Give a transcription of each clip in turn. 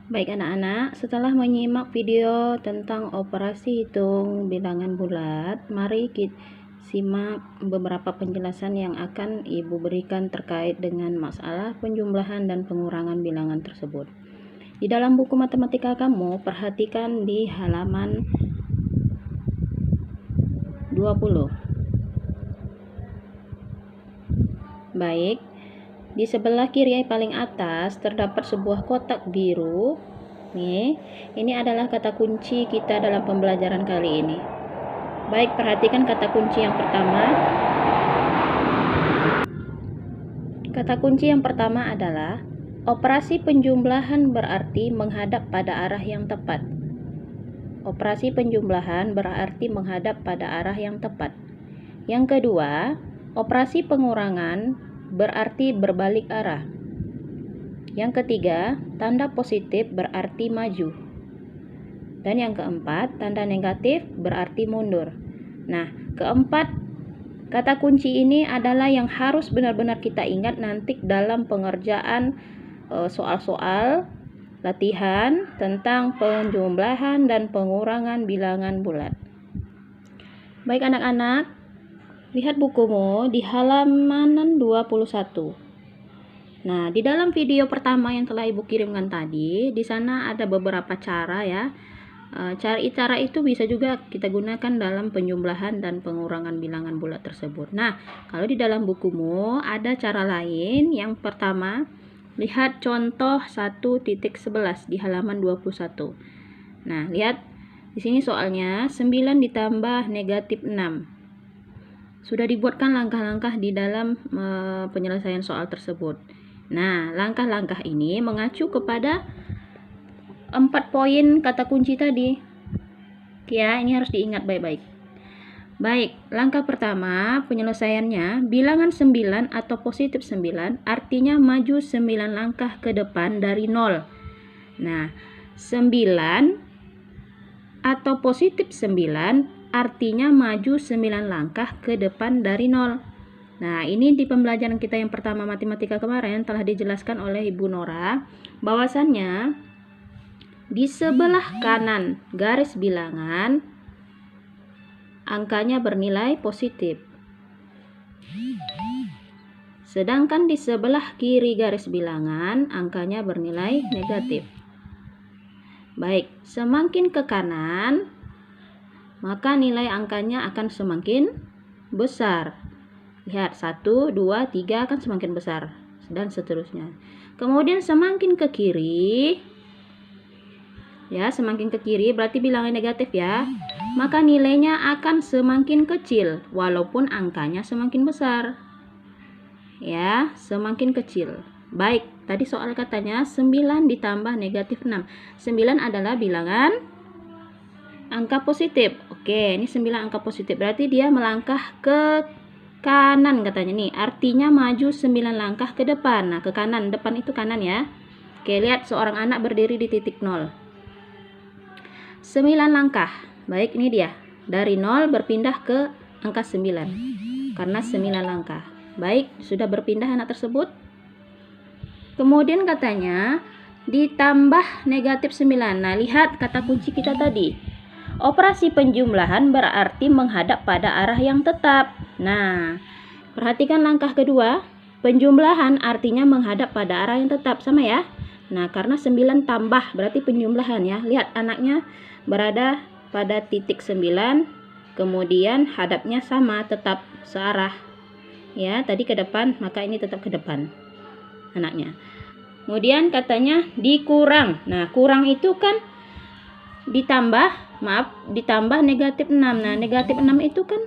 Baik anak-anak, setelah menyimak video tentang operasi hitung bilangan bulat, mari kita simak beberapa penjelasan yang akan Ibu berikan terkait dengan masalah penjumlahan dan pengurangan bilangan tersebut. Di dalam buku matematika kamu, perhatikan di halaman 20. Baik, di sebelah kiri paling atas terdapat sebuah kotak biru. Nih, ini adalah kata kunci kita dalam pembelajaran kali ini. Baik, perhatikan kata kunci yang pertama. Kata kunci yang pertama adalah operasi penjumlahan berarti menghadap pada arah yang tepat. Operasi penjumlahan berarti menghadap pada arah yang tepat. Yang kedua, operasi pengurangan berarti berbalik arah. Yang ketiga, tanda positif berarti maju. Dan yang keempat, tanda negatif berarti mundur. Nah, keempat kata kunci ini adalah yang harus benar-benar kita ingat nanti dalam pengerjaan soal-soal latihan tentang penjumlahan dan pengurangan bilangan bulat. Baik anak-anak, lihat bukumu di halaman 21. Nah, di dalam video pertama yang telah Ibu kirimkan tadi, di sana ada beberapa cara ya. Cara itu bisa juga kita gunakan dalam penjumlahan dan pengurangan bilangan bulat tersebut. Nah, kalau di dalam bukumu ada cara lain. Yang pertama, lihat contoh 1.11 di halaman 21. Nah, lihat di sini soalnya 9 ditambah negatif 6. Sudah dibuatkan langkah-langkah di dalam penyelesaian soal tersebut. Nah, langkah-langkah ini mengacu kepada 4 poin kata kunci tadi. Ya, ini harus diingat baik-baik. Baik, langkah pertama penyelesaiannya, bilangan 9 atau positif 9 artinya maju 9 langkah ke depan dari 0. Nah, 9 atau positif 9 artinya maju 9 langkah ke depan dari 0. Nah, ini di pembelajaran kita yang pertama matematika kemarin telah dijelaskan oleh Ibu Nora bahwasannya di sebelah kanan garis bilangan angkanya bernilai positif. Sedangkan di sebelah kiri garis bilangan angkanya bernilai negatif. Baik, semakin ke kanan maka nilai angkanya akan semakin besar. Lihat, 1, 2, 3 akan semakin besar dan seterusnya. Kemudian semakin ke kiri, ya semakin ke kiri berarti bilangan negatif ya, maka nilainya akan semakin kecil walaupun angkanya semakin besar. Ya, semakin kecil. Baik, tadi soal katanya 9 ditambah negatif 6. 9 adalah bilangan angka positif. Oke, ini 9 angka positif. Berarti dia melangkah ke kanan katanya nih. Artinya maju 9 langkah ke depan. Nah, ke kanan. Depan itu kanan ya. Oke, lihat seorang anak berdiri di titik 0. 9 langkah. Baik, ini dia. Dari 0 berpindah ke angka 9. Karena 9 langkah. Baik, sudah berpindah anak tersebut. Kemudian katanya ditambah negatif 9. Nah, lihat kata kunci kita tadi. Operasi penjumlahan berarti menghadap pada arah yang tetap. Nah, perhatikan langkah kedua. Penjumlahan artinya menghadap pada arah yang tetap. Sama ya? Nah, karena 9 tambah berarti penjumlahan ya. Lihat anaknya berada pada titik 9. Kemudian hadapnya sama, tetap searah. Ya, tadi ke depan, maka ini tetap ke depan anaknya. Kemudian katanya dikurang. Nah, kurang itu kan ditambah negatif 6. Nah, negatif 6 itu kan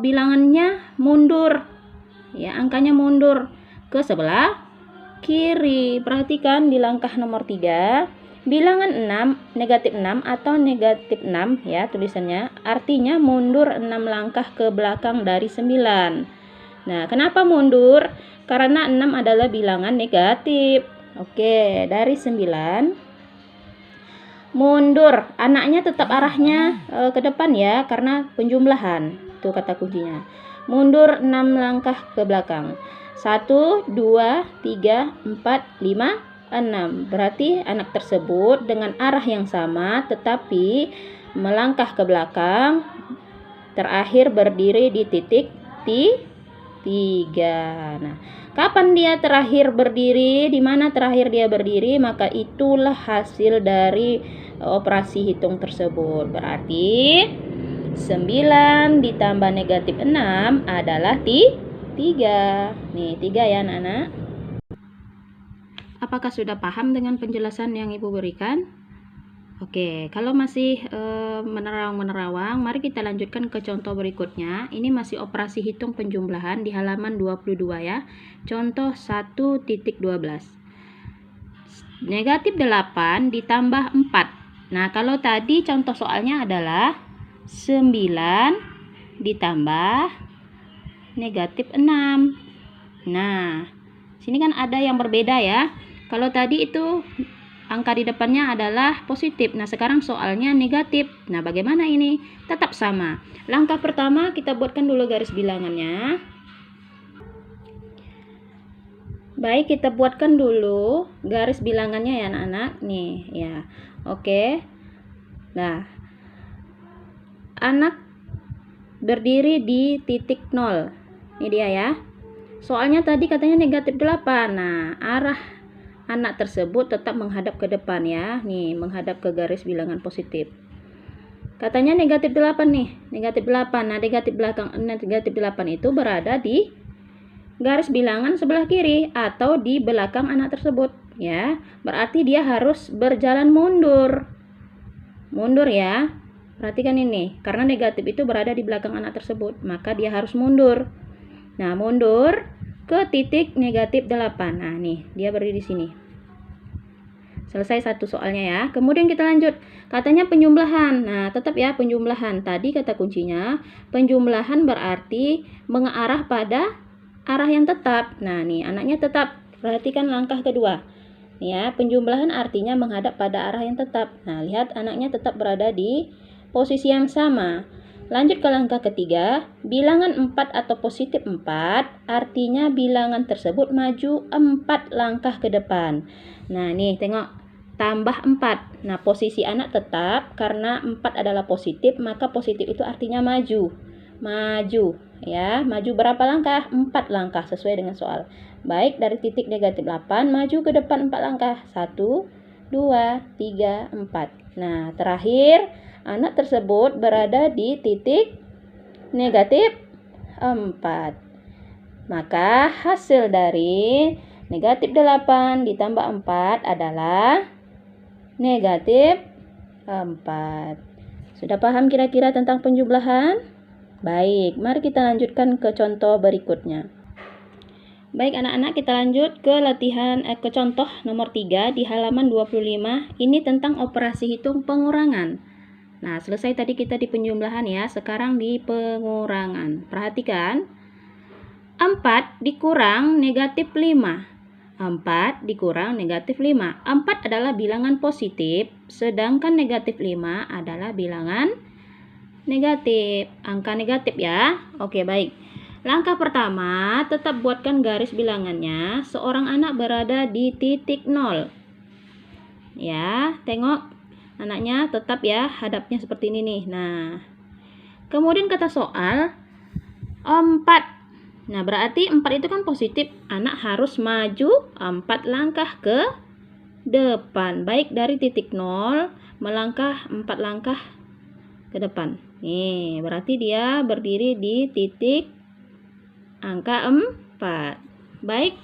bilangannya mundur. Ya, angkanya mundur ke sebelah kiri. Perhatikan di langkah nomor 3, bilangan 6, negatif 6 atau negatif 6 ya tulisannya, artinya mundur 6 langkah ke belakang dari 9. Nah, kenapa mundur? Karena 6 adalah bilangan negatif. Oke, dari 9 mundur, anaknya tetap arahnya ke depan ya karena penjumlahan. Itu kata kuncinya. Mundur 6 langkah ke belakang. 1, 2, 3, 4, 5, 6. Berarti anak tersebut dengan arah yang sama tetapi melangkah ke belakang, terakhir berdiri di titik 3. Nah, kapan dia terakhir berdiri? Di mana terakhir dia berdiri? Maka itulah hasil dari operasi hitung tersebut. Berarti 9 ditambah negatif 6 adalah 3. Nih, 3 ya anak-anak. Apakah sudah paham dengan penjelasan yang Ibu berikan? Oke, kalau masih menerawang-menerawang, mari kita lanjutkan ke contoh berikutnya. Ini masih operasi hitung penjumlahan di halaman 22 ya. Contoh 1.12. Negatif 8 ditambah 4. Nah, kalau tadi contoh soalnya adalah 9 ditambah negatif 6. Nah, sini kan ada yang berbeda ya. Kalau tadi itu angka di depannya adalah positif. Nah, sekarang soalnya negatif. Nah, bagaimana ini? Tetap sama. Langkah pertama kita buatkan dulu garis bilangannya. Baik, kita buatkan dulu garis bilangannya ya anak-anak. Nih, ya. Oke. Nah, anak berdiri di titik 0. Ini dia ya. Soalnya tadi katanya negatif 8. Nah, arah anak tersebut tetap menghadap ke depan ya. Nih, menghadap ke garis bilangan positif. Katanya negatif 8 nih. Negatif 8. Nah, negatif 8 itu berada di garis bilangan sebelah kiri atau di belakang anak tersebut ya. Berarti dia harus berjalan mundur. Mundur ya. Perhatikan ini. Karena negatif itu berada di belakang anak tersebut, maka dia harus mundur. Nah, mundur ke titik negatif 8. Nah, nih, dia berdiri di sini. Selesai satu soalnya ya. Kemudian kita lanjut. Katanya penjumlahan. Nah, tetap ya penjumlahan. Tadi kata kuncinya, penjumlahan berarti mengarah pada arah yang tetap. Nah, nih, anaknya tetap. Perhatikan langkah kedua. Nih ya, penjumlahan artinya menghadap pada arah yang tetap. Nah, lihat anaknya tetap berada di posisi yang sama. Lanjut ke langkah ketiga, bilangan 4 atau positif 4, artinya bilangan tersebut maju 4 langkah ke depan. Nah, nih tengok, tambah 4. Nah, posisi anak tetap, karena 4 adalah positif, maka positif itu artinya maju. Maju, ya. Maju berapa langkah? 4 langkah, sesuai dengan soal. Baik, dari titik negatif 8, maju ke depan 4 langkah. 1, 2, 3, 4. Nah, terakhir, anak tersebut berada di titik negatif 4. Maka hasil dari negatif 8 ditambah 4 adalah negatif 4. Sudah paham kira-kira tentang penjumlahan? Baik, mari kita lanjutkan ke contoh berikutnya. Baik anak-anak, kita lanjut ke ke contoh nomor 3 di halaman 25. Ini tentang operasi hitung pengurangan. Nah, selesai tadi kita di penjumlahan ya, sekarang di pengurangan. Perhatikan, 4 dikurang negatif 5. 4 dikurang negatif 5. 4 adalah bilangan positif, sedangkan negatif 5 adalah bilangan negatif. Angka negatif ya. Oke, baik. Langkah pertama, tetap buatkan garis bilangannya. Seorang anak berada di titik 0. Ya, tengok. Anaknya tetap ya, hadapnya seperti ini nih. Nah, kemudian kata soal 4. Nah, berarti 4 itu kan positif. Anak harus maju 4 langkah ke depan. Baik dari titik 0 melangkah 4 langkah ke depan. Nih, berarti dia berdiri di titik angka 4. Baik,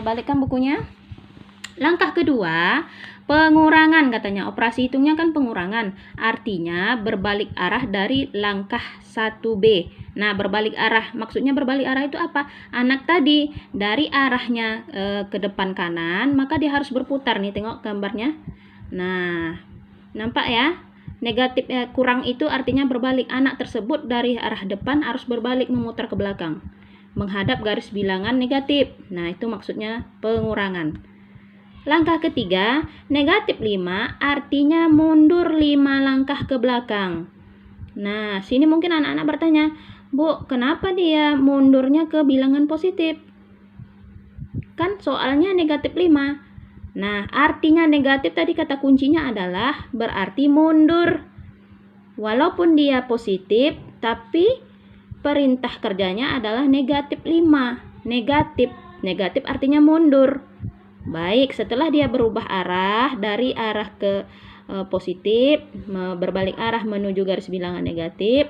balikkan bukunya. Langkah kedua, pengurangan katanya. Operasi hitungnya kan pengurangan. Artinya berbalik arah dari langkah 1B. Nah, berbalik arah. Maksudnya berbalik arah itu apa? Anak tadi dari arahnya ke depan kanan, maka dia harus berputar nih. Tengok gambarnya. Nah, nampak ya? Negatif kurang itu artinya berbalik. Anak tersebut dari arah depan harus berbalik memutar ke belakang. Menghadap garis bilangan negatif. Nah, itu maksudnya pengurangan. Langkah ketiga, negatif 5 artinya mundur 5 langkah ke belakang. Nah, sini mungkin anak-anak bertanya, Bu, kenapa dia mundurnya ke bilangan positif? Kan soalnya negatif 5. Nah, artinya negatif tadi kata kuncinya adalah berarti mundur. Walaupun dia positif, tapi perintah kerjanya adalah negatif 5. Negatif artinya mundur. Baik, setelah dia berubah arah dari arah ke positif, berbalik arah menuju garis bilangan negatif,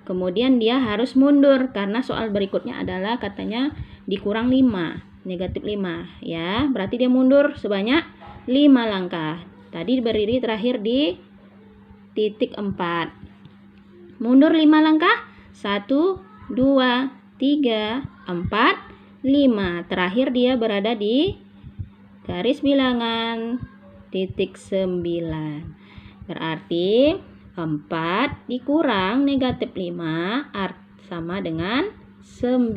kemudian dia harus mundur karena soal berikutnya adalah katanya dikurang 5, negatif 5 ya. Berarti dia mundur sebanyak 5 langkah. Tadi berdiri terakhir di titik 4. Mundur 5 langkah. 1, 2, 3, 4, 5. Terakhir dia berada di garis bilangan titik 9. Berarti 4 dikurang negatif 5 sama dengan 9.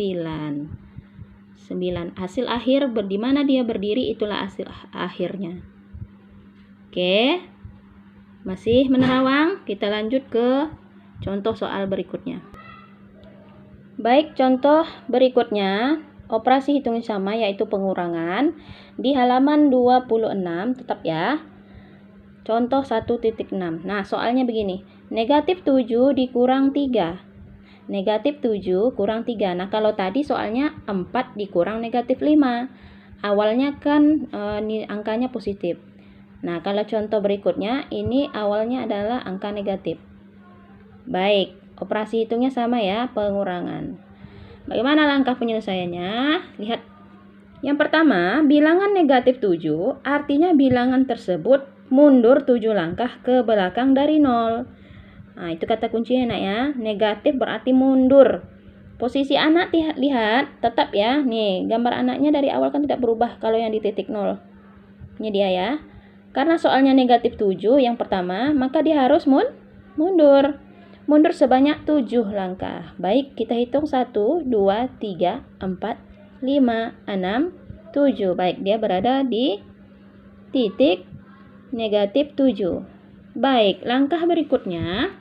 9. Hasil akhir di mana dia berdiri itulah hasil akhirnya. Oke. Masih menerawang? Kita lanjut ke contoh soal berikutnya. Baik, contoh berikutnya operasi hitung sama yaitu pengurangan di halaman 26, tetap ya. Contoh 1.6. Nah, soalnya begini. Negatif 7 dikurang 3. Negatif 7 kurang 3. Nah, kalau tadi soalnya 4 dikurang negatif 5. Awalnya kan angkanya positif. Nah, kalau contoh berikutnya, ini awalnya adalah angka negatif. Baik, operasi hitungnya sama ya, pengurangan. Bagaimana langkah penyelesaiannya? Lihat. Yang pertama, bilangan negatif 7 artinya bilangan tersebut mundur 7 langkah ke belakang dari 0. Nah, itu kata kuncinya nak ya. Negatif berarti mundur. Posisi anak lihat tetap ya. Nih, gambar anaknya dari awal kan tidak berubah kalau yang di titik 0. Ini dia ya. Karena soalnya negatif 7 yang pertama, maka dia harus mundur. Mundur sebanyak 7 langkah. Baik, kita hitung 1, 2, 3, 4, 5, 6, 7. Baik, dia berada di titik negatif 7. Baik, langkah berikutnya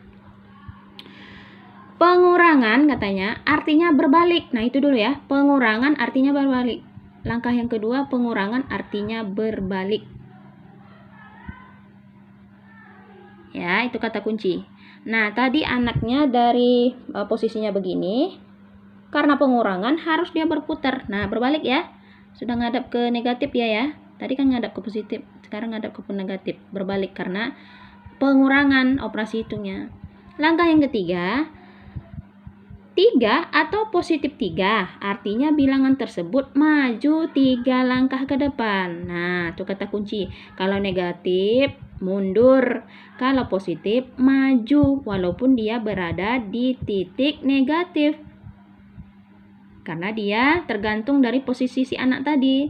pengurangan katanya artinya berbalik. Nah, itu dulu ya. Pengurangan artinya berbalik. Langkah yang kedua, pengurangan artinya berbalik. Ya, itu kata kunci. Nah, tadi anaknya dari posisinya begini. Karena pengurangan harus dia berputar. Nah, berbalik ya. Sudah ngadap ke negatif ya. Tadi kan ngadap ke positif. Sekarang ngadap ke negatif. Berbalik karena pengurangan operasi hitungnya. Langkah yang ketiga, 3 atau positif 3 artinya bilangan tersebut maju 3 langkah ke depan. Nah, itu kata kunci. Kalau negatif mundur, kalau positif maju walaupun dia berada di titik negatif. Karena dia tergantung dari posisi si anak tadi.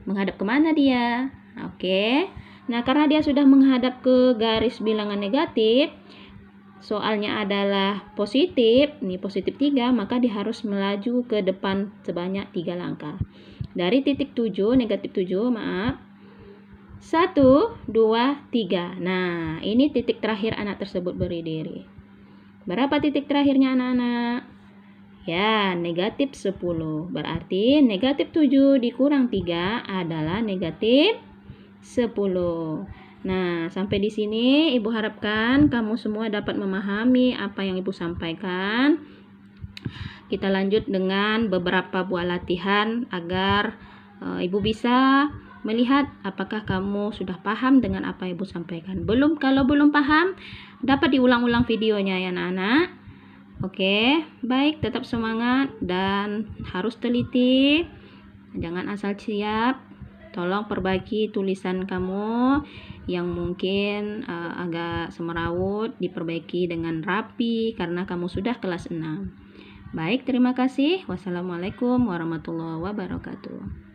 Menghadap kemana dia? Oke. Nah, karena dia sudah menghadap ke garis bilangan negatif, soalnya adalah positif, ini positif 3, maka dia harus melaju ke depan sebanyak 3 langkah. Dari titik 7, negatif 7, maaf. 1, 2, 3. Nah, ini titik terakhir anak tersebut berdiri. Berapa titik terakhirnya anak-anak? Ya, negatif 10. Berarti negatif 7 dikurang 3 adalah negatif 10. Nah, sampai di sini Ibu harapkan kamu semua dapat memahami apa yang Ibu sampaikan. Kita lanjut dengan beberapa buah latihan agar Ibu bisa melihat apakah kamu sudah paham dengan apa yang Ibu sampaikan. Kalau belum paham, dapat diulang-ulang videonya ya anak-anak. Oke, baik, tetap semangat dan harus teliti. Jangan asal siap. Tolong perbaiki tulisan kamu yang mungkin agak semeraut, diperbaiki dengan rapi karena kamu sudah kelas 6. Baik, terima kasih. Wassalamualaikum warahmatullahi wabarakatuh.